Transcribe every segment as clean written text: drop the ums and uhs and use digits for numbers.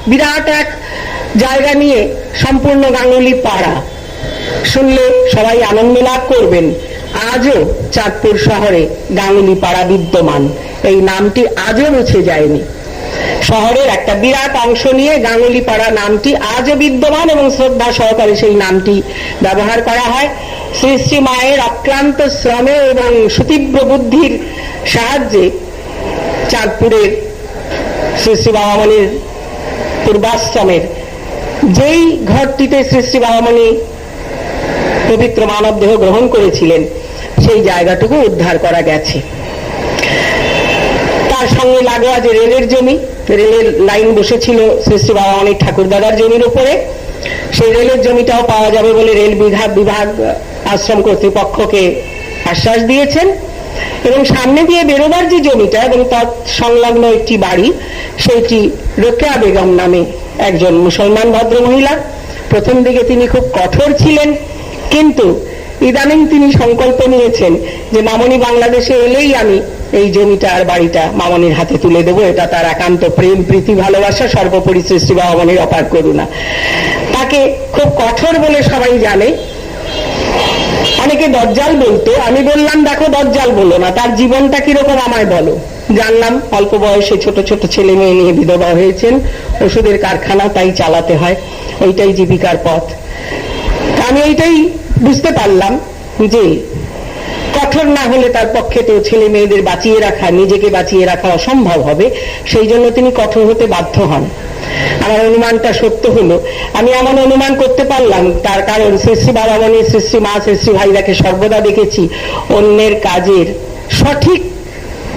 বিরাট এক জায়গা নিয়ে সম্পূর্ণ গাঙ্গুলি পাড়া, শুনলে সবাই আনন্দ লাভ করবেন। আজও চাঁদপুর শহরে গাঙ্গুলি পাড়া বিদ্যমান, এই নামটি আজও মুছে যায়নি। শহরের একটা বিরাট অংশ নিয়ে গাঙ্গুলি পাড়া নামটি আজও বিদ্যমান এবং শ্রদ্ধা সহকারে সেই নামটি ব্যবহার করা হয়। শ্রী শ্রী মায়ের অক্লান্ত শ্রমে এবং সুতীব্র বুদ্ধির সাহায্যে চাঁদপুরের শ্রী শ্রী বাবামণির পূর্বাশ্রমের যেই ঘরটিতে শ্রী শ্রী বাবামণি পবিত্র মানব দেহ গ্রহণ করেছিলেন সেই জায়গাটুকু উদ্ধার করা গেছে। তার সঙ্গে লাগোয়া যে রেলের জমি, রেলের লাইন বসেছিল শ্রী শ্রী বাবামণির ঠাকুরদাদার জমির উপরে, সেই রেলের জমিটাও পাওয়া যাবে বলে রেল বিভাগ আশ্রম কর্তৃপক্ষকে আশ্বাস দিয়েছেন। এবং সামনে দিয়ে বেরোবার যে জমিটা এবং তার সংলগ্ন একটি বাড়ি, সেইটি রোকেয়া বেগম নামে একজন মুসলমান ভদ্রমহিলা। প্রথম দিকে তিনি খুব কঠোর ছিলেন, কিন্তু ইদানিং তিনি সংকল্প নিয়েছেন যে মামনি বাংলাদেশে এলেই আমি এই জমিটা আর বাড়িটা মামনির হাতে তুলে দেবো। এটা তার একান্ত প্রেম, প্রীতি, ভালোবাসা, সর্বোপরি শ্রী শ্রী বাবামণির অপার করুণা। তাকে খুব কঠোর বলে সবাই জানে। অনেকে দজ্জাল বলতো, আমি বললাম দেখো দজ্জাল বলো না, তার জীবনটা কিরকম আমায় বলো। জানলাম অল্প বয়সে ছোট ছোট ছেলে মেয়ে নিয়ে বিধবা হয়েছেন, ওষুধের কারখানা তাই চালাতে হয়, ওইটাই জীবিকার পথ। আমি এইটাই বুঝতে পারলাম যে কঠোর না হলে তার পক্ষে তো ছেলে মেয়েদের বাঁচিয়ে রাখা, নিজেকে বাঁচিয়ে রাখা অসম্ভব হবে। সেই জন্য তিনি কঠোর হতে বাধ্য হন। আমার অনুমানটা সত্য হলো। আমি এমন অনুমান করতে পারলাম, তার কারণ শ্রী শ্রী বাবামণি, শ্রী শ্রী মা, শ্রী শ্রী ভাইরাকে সর্বদা দেখেছি অন্যের কাজের সঠিক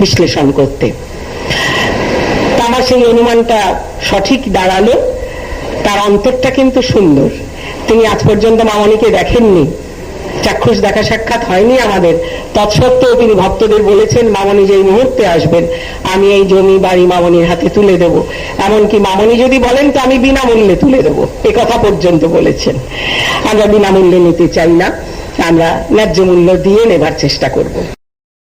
বিশ্লেষণ করতে। আমার সেই অনুমানটা সঠিক দাঁড়ালো। তার অন্তরটা কিন্তু সুন্দর। তিনি আজ পর্যন্ত মামনিকে দেখেননি, চাক্ষুষ দেখা সাক্ষাৎ হয়নি আমাদের। তৎসত্ত্বেও তিনি ভক্তদের বলেছেন মামনি যেই মুহূর্তে আসবেন আমি এই জমি বাড়ি মামনির হাতে তুলে দেব, এমনকি মামনি যদি বলেন তো আমি বিনামূল্যে তুলে দেব, এ কথা পর্যন্ত বলেছেন। আমরা বিনামূল্যে নিতে চাই না, আমরা ন্যায্য মূল্য দিয়ে নেবার চেষ্টা করব।